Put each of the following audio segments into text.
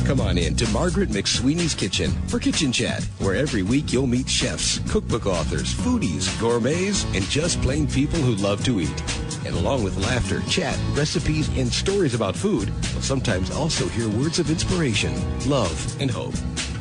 Come on in to Margaret McSweeney's Kitchen for Kitchen Chat, where every week you'll meet chefs, cookbook authors, foodies, gourmets, and just plain people who love to eat. And along with laughter, chat, recipes, and stories about food, you'll sometimes also hear words of inspiration, love, and hope.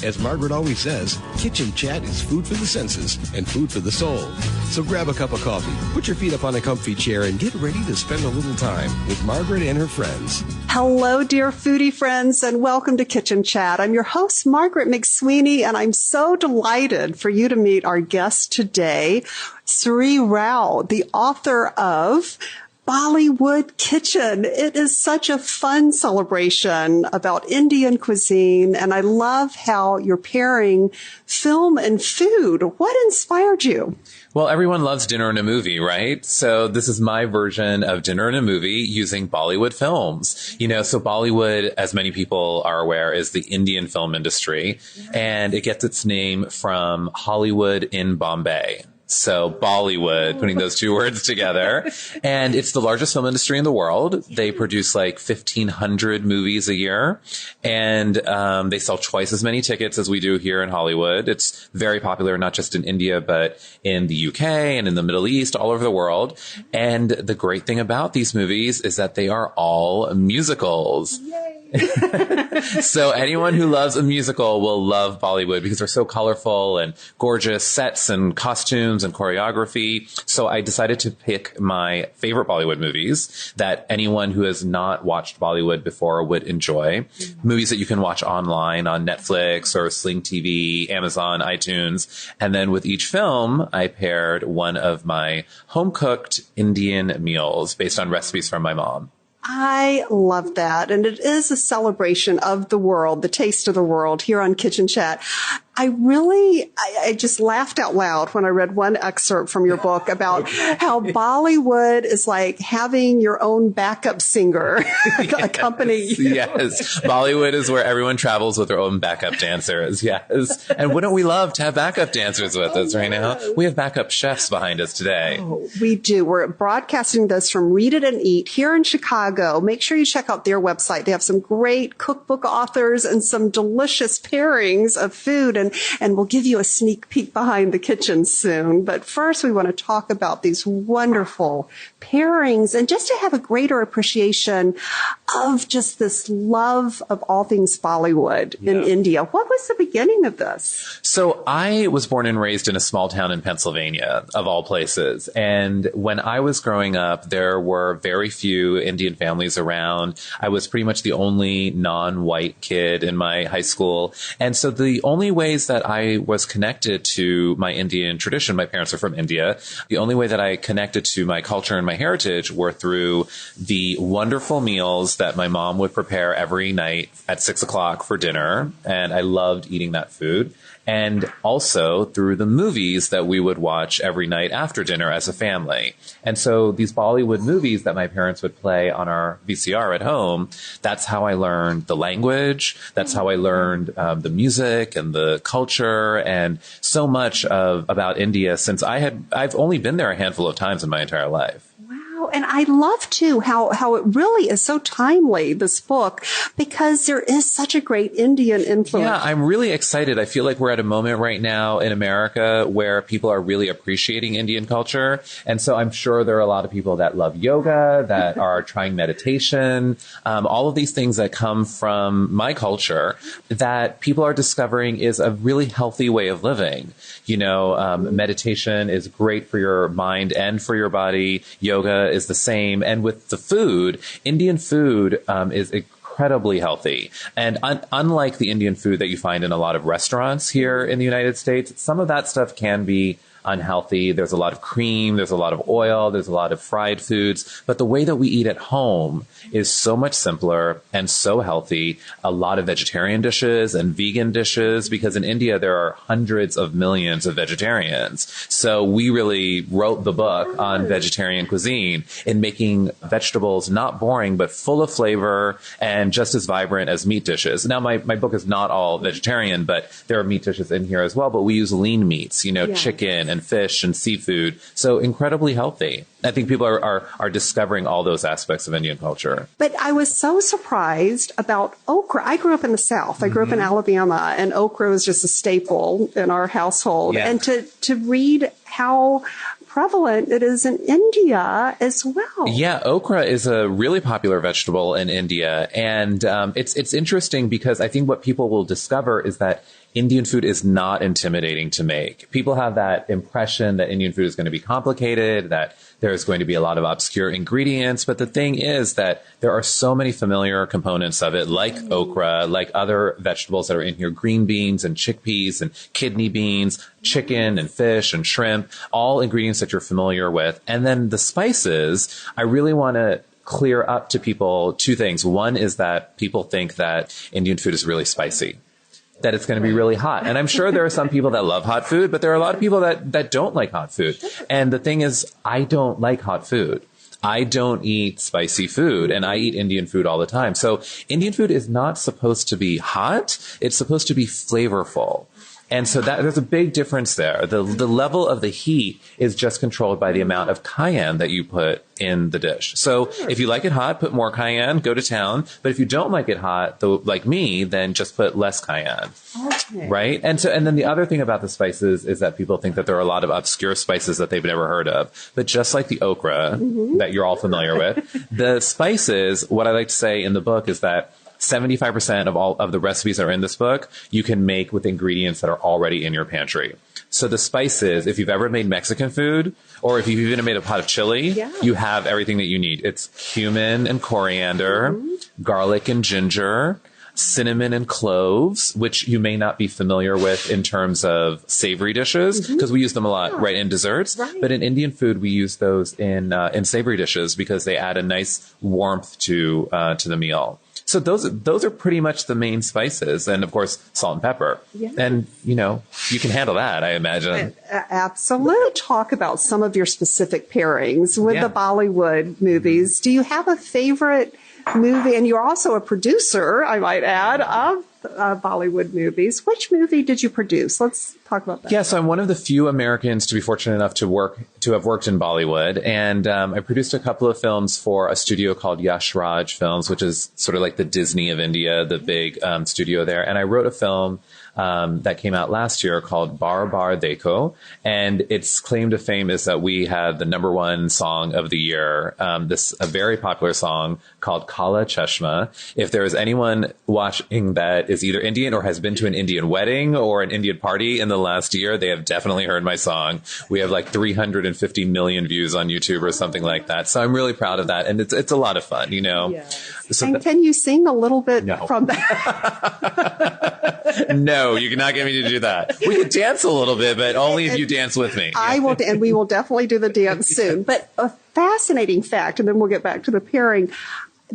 As Margaret always says, Kitchen Chat is food for the senses and food for the soul. So grab a cup of coffee, put your feet up on a comfy chair, and get ready to spend a little time with Margaret and her friends. Hello, dear foodie friends, and welcome to Kitchen Chat. I'm your host, Margaret McSweeney, and I'm so delighted for you to meet our guest today, Sri Rao, the author of Bollywood Kitchen. It is such a fun celebration about Indian cuisine, and I love how you're pairing film and food. What inspired you? Well, everyone loves dinner and a movie, right? So this is my version of dinner and a movie using Bollywood films. You know, so Bollywood, as many people are aware, is the Indian film industry, and it gets its name from Hollywood in Bombay. So Bollywood, putting those two words together. And it's the largest film industry in the world. They produce like 1,500 movies a year. And they sell twice as many tickets as we do here in Hollywood. It's very popular, not just in India, but in the UK and in the Middle East, all over the world. And the great thing about these movies is that they are all musicals. Yay. So anyone who loves a musical will love Bollywood because they're so colorful and gorgeous sets and costumes and choreography. So I decided to pick my favorite Bollywood movies that anyone who has not watched Bollywood before would enjoy. Movies that you can watch online on Netflix or Sling TV, Amazon, iTunes. And then with each film, I paired one of my home-cooked Indian meals based on recipes from my mom. I love that. And it is a celebration of the world, the taste of the world here on Kitchen Chat. I just laughed out loud when I read one excerpt from your book about how Bollywood is like having your own backup singer accompany you. Yes. Bollywood is where everyone travels with their own backup dancers. Yes. And wouldn't we love to have backup dancers with us right now? We have backup chefs behind us today. Oh, we do. We're broadcasting this from Read It and Eat here in Chicago. Make sure you check out their website. They have some great cookbook authors and some delicious pairings of food. And we'll give you a sneak peek behind the kitchen soon. But first, we want to talk about these wonderful pairings and just to have a greater appreciation of just this love of all things Bollywood in India. What was the beginning of this? So I was born and raised in a small town in Pennsylvania, of all places. And when I was growing up, there were very few Indian families around. I was pretty much the only non-white kid in my high school. And so the only ways that I was connected to my Indian tradition, my parents are from India, the only way that I connected to my culture and my heritage were through the wonderful meals that my mom would prepare every night at 6 o'clock for dinner. And I loved eating that food. And also through the movies that we would watch every night after dinner as a family. And so these Bollywood movies that my parents would play on our VCR at home, that's how I learned the language. That's how I learned the music and the culture and so much about India since I've only been there a handful of times in my entire life. And I love, too, how it really is so timely, this book, because there is such a great Indian influence. Yeah, I'm really excited. I feel like we're at a moment right now in America where people are really appreciating Indian culture. And so I'm sure there are a lot of people that love yoga, that are trying meditation, all of these things that come from my culture that people are discovering is a really healthy way of living. You know, meditation is great for your mind and for your body. Yoga is the same. And with the food, Indian food is incredibly healthy. And unlike the Indian food that you find in a lot of restaurants here in the United States, some of that stuff can be unhealthy. There's a lot of cream, there's a lot of oil, there's a lot of fried foods. But the way that we eat at home is so much simpler and so healthy. A lot of vegetarian dishes and vegan dishes, because in India there are hundreds of millions of vegetarians. So we really wrote the book on vegetarian cuisine in making vegetables not boring, but full of flavor and just as vibrant as meat dishes. Now, my book is not all vegetarian, but there are meat dishes in here as well. But we use lean meats, chicken chicken and fish and seafood. So incredibly healthy. I think people are discovering all those aspects of Indian culture. But I was so surprised about okra. I grew up in the South. I grew up in Alabama, and okra was just a staple in our household. Yeah. And to read how prevalent it is in India as well. Yeah, okra is a really popular vegetable in India. And it's interesting because I think what people will discover is that Indian food is not intimidating to make. People have that impression that Indian food is going to be complicated, that there's going to be a lot of obscure ingredients. But the thing is that there are so many familiar components of it, like okra, like other vegetables that are in here, green beans and chickpeas and kidney beans, chicken and fish and shrimp, all ingredients that you're familiar with. And then the spices, I really want to clear up to people two things. One is that people think that Indian food is really spicy, that it's going to be really hot. And I'm sure there are some people that love hot food, but there are a lot of people that don't like hot food. And the thing is, I don't like hot food. I don't eat spicy food, and I eat Indian food all the time. So Indian food is not supposed to be hot. It's supposed to be flavorful. And so there's a big difference there. The level of the heat is just controlled by the amount of cayenne that you put in the dish. So if you like it hot, put more cayenne, go to town. But if you don't like it hot, like me, then just put less cayenne. Okay. Right? And then the other thing about the spices is that people think that there are a lot of obscure spices that they've never heard of. But just like the okra that you're all familiar with, the spices, what I like to say in the book is that 75% of all of the recipes that are in this book, you can make with ingredients that are already in your pantry. So the spices, if you've ever made Mexican food, or if you've even made a pot of chili, you have everything that you need. It's cumin and coriander, garlic and ginger, cinnamon and cloves, which you may not be familiar with in terms of savory dishes, because we use them a lot right in desserts. Right. But in Indian food, we use those in savory dishes because they add a nice warmth to the meal. So those are pretty much the main spices, and of course salt and pepper. Yeah. And you can handle that, I imagine. Absolutely. Talk about some of your specific pairings with the Bollywood movies. Do you have a favorite movie? And you're also a producer, I might add, of Bollywood movies. Which movie did you produce? Let's talk about that. Yeah, so I'm one of the few Americans to be fortunate enough to have worked in Bollywood, and I produced a couple of films for a studio called Yash Raj Films, which is sort of like the Disney of India, the big studio there. And I wrote a film that came out last year called Bar Bar Dekho, and its claim to fame is that we had the #1 song of the year, a very popular song called Kala Chashma. If there is anyone watching that is either Indian or has been to an Indian wedding or an Indian party in the last year, they have definitely heard my song. We have like 350 million views on YouTube or something like that. So I'm really proud of that. And it's a lot of fun, Yes. So and can you sing a little bit from that? No, you cannot get me to do that. We could dance a little bit, but only if you dance with me. I will, and we will definitely do the dance soon. But a fascinating fact, and then we'll get back to the pairing,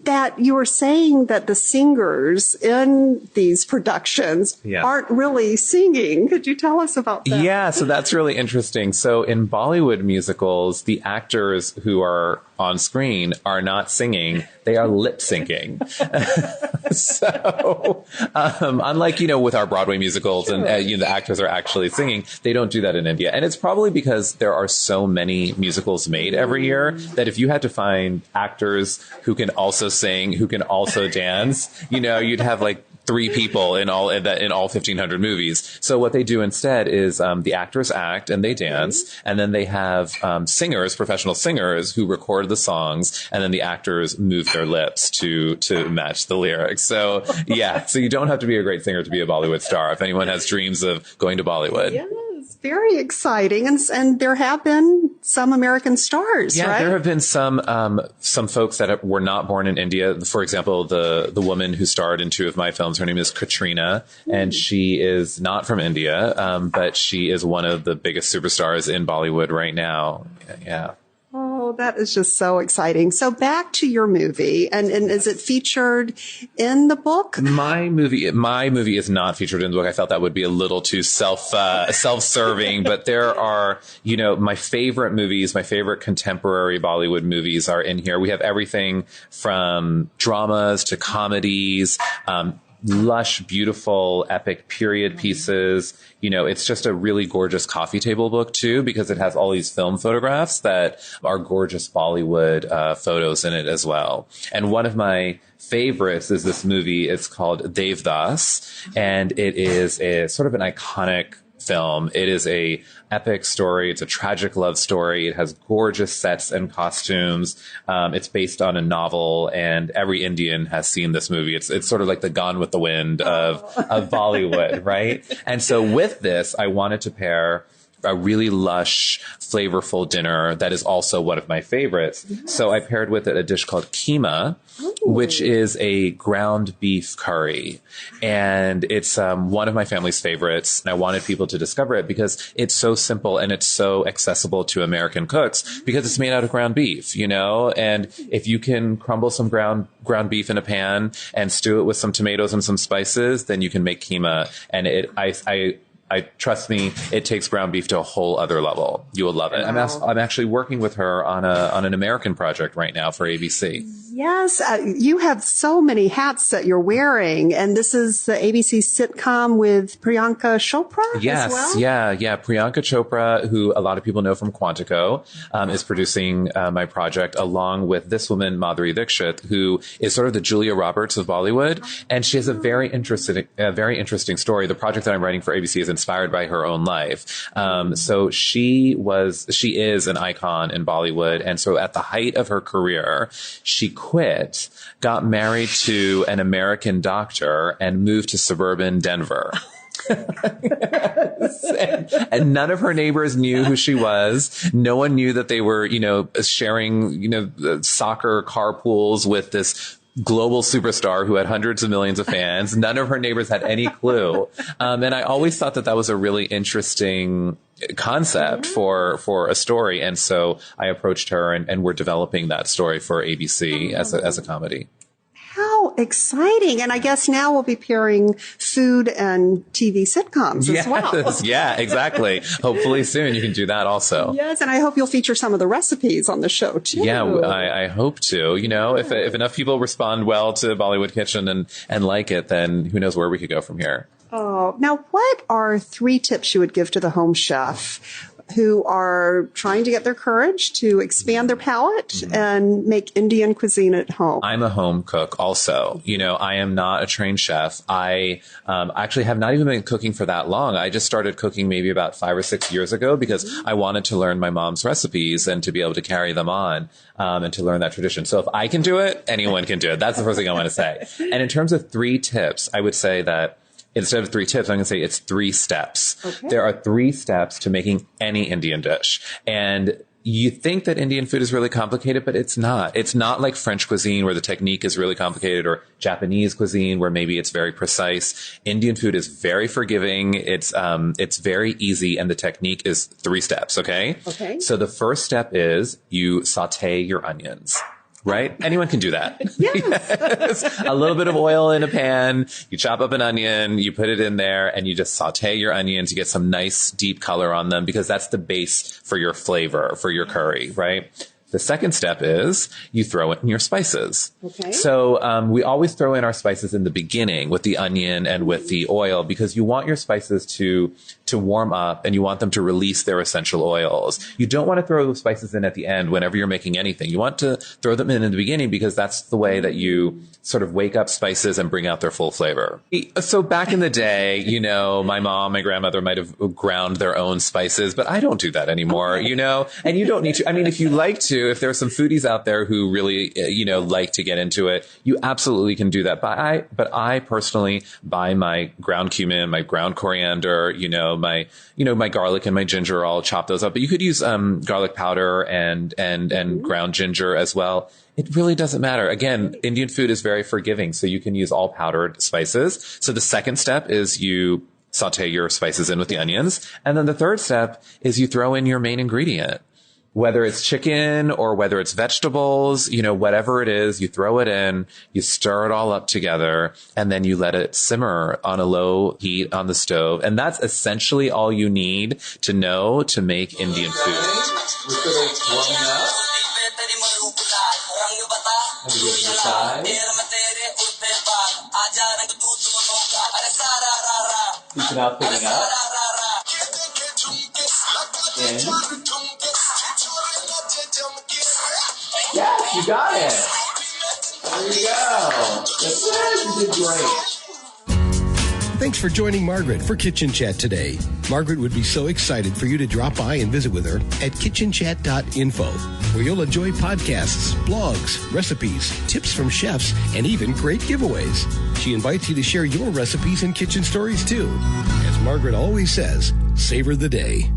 that you were saying that the singers in these productions aren't really singing. Could you tell us about that? Yeah, so that's really interesting. So in Bollywood musicals, the actors who are on screen are not singing, they are lip syncing. So, unlike, with our Broadway musicals and, the actors are actually singing, they don't do that in India. And it's probably because there are so many musicals made every year that if you had to find actors who can also sing, who can also dance, you'd have like 3 people in all 1,500 movies. So what they do instead is the actors act and they dance, and then they have singers, professional singers, who record the songs, and then the actors move their lips to match the lyrics. So so you don't have to be a great singer to be a Bollywood star. If anyone has dreams of going to Bollywood. Yes, very exciting, and there have been some American stars, right? There have been some folks that were not born in India. For example, the woman who starred in 2 of my films, her name is Katrina, and she is not from India, but she is one of the biggest superstars in Bollywood right now. Yeah. Oh, that is just so exciting. So back to your movie, and is it featured in the book? My movie is not featured in the book. I felt that would be a little too self-serving, but there are, my favorite movies, my favorite contemporary Bollywood movies are in here. We have everything from dramas to comedies, lush, beautiful, epic period pieces. You know, it's just a really gorgeous coffee table book too, because it has all these film photographs that are gorgeous Bollywood photos in it as well. And one of my favorites is this movie. It's called Devdas, and it is a sort of an iconic film. It is a epic story. It's a tragic love story. It has gorgeous sets and costumes. It's based on a novel, and every Indian has seen this movie. It's sort of like the Gone with the Wind of Bollywood, right? And so with this, I wanted to pair a really lush, flavorful dinner that is also one of my favorites. Yes. So I paired with it a dish called keema, which is a ground beef curry. And it's one of my family's favorites. And I wanted people to discover it because it's so simple and it's so accessible to American cooks because it's made out of ground beef, you know? And if you can crumble some ground beef in a pan and stew it with some tomatoes and some spices, then you can make keema. And I trust me, it takes ground beef to a whole other level. You will love it. Wow. I'm actually working with her on an American project right now for ABC. Yes, you have so many hats that you're wearing, and this is the ABC sitcom with Priyanka Chopra yes, as well? Yeah. Priyanka Chopra, who a lot of people know from Quantico, is producing my project along with this woman, Madhuri Dixit, who is sort of the Julia Roberts of Bollywood, and she has a very interesting story. The project that I'm writing for ABC is inspired by her own life. So she is an icon in Bollywood, and so at the height of her career, she quit, got married to an American doctor, and moved to suburban Denver. And none of her neighbors knew who she was. No one knew that they were, sharing, soccer carpools with this global superstar who had hundreds of millions of fans. None of her neighbors had any clue. And I always thought that was a really interesting concept for a story. And so I approached her and we're developing that story for ABC as a comedy. How exciting. And I guess now we'll be pairing food and TV sitcoms as well. Yeah, exactly. Hopefully soon you can do that also. Yes, and I hope you'll feature some of the recipes on the show too. Yeah, I hope to. If enough people respond well to Bollywood Kitchen and like it, then who knows where we could go from here. Oh, now what are 3 tips you would give to the home chef who are trying to get their courage to expand their palate and make Indian cuisine at home? I'm a home cook also. I am not a trained chef. I actually have not even been cooking for that long. I just started cooking maybe about 5 or 6 years ago because I wanted to learn my mom's recipes and to be able to carry them on and to learn that tradition. So if I can do it, anyone can do it. That's the first thing I want to say. And in terms of 3 tips, I would say that instead of 3 tips, I'm going to say it's 3 steps. Okay. There are 3 steps to making any Indian dish. And you think that Indian food is really complicated, but it's not. It's not like French cuisine where the technique is really complicated, or Japanese cuisine where maybe it's very precise. Indian food is very forgiving. It's very easy, and the technique is 3 steps, okay? Okay. So the first step is you saute your onions. Right? Anyone can do that. Yes. A little bit of oil in a pan. You chop up an onion, you put it in there, and you just saute your onions. You get some nice deep color on them because that's the base for your flavor, for your curry, right? The second step is you throw in your spices. Okay. So we always throw in our spices in the beginning with the onion and with the oil because you want your spices to warm up and you want them to release their essential oils. You don't want to throw the spices in at the end whenever you're making anything. You want to throw them in the beginning because that's the way that you sort of wake up spices and bring out their full flavor. So back in the day, my mom, my grandmother might have ground their own spices, but I don't do that anymore, and you don't need to. I mean, if you like to, if there are some foodies out there who really, like to get into it, you absolutely can do that. But I personally buy my ground cumin, my ground coriander, my garlic and my ginger. I'll chop those up. But you could use garlic powder and ground ginger as well. It really doesn't matter. Again, Indian food is very forgiving, so you can use all powdered spices. So the second step is you saute your spices in with the onions. And then the third step is you throw in your main ingredient. Whether it's chicken or whether it's vegetables, whatever it is, you throw it in, you stir it all up together, and then you let it simmer on a low heat on the stove. And that's essentially all you need to know to make Indian food. We're sort of warming up. And we get to the side. You can now put it up. And yes, you got it. There you go. That's it. You did great. Thanks for joining Margaret for Kitchen Chat today. Margaret would be so excited for you to drop by and visit with her at kitchenchat.info, where you'll enjoy podcasts, blogs, recipes, tips from chefs, and even great giveaways. She invites you to share your recipes and kitchen stories too. As Margaret always says, savor the day.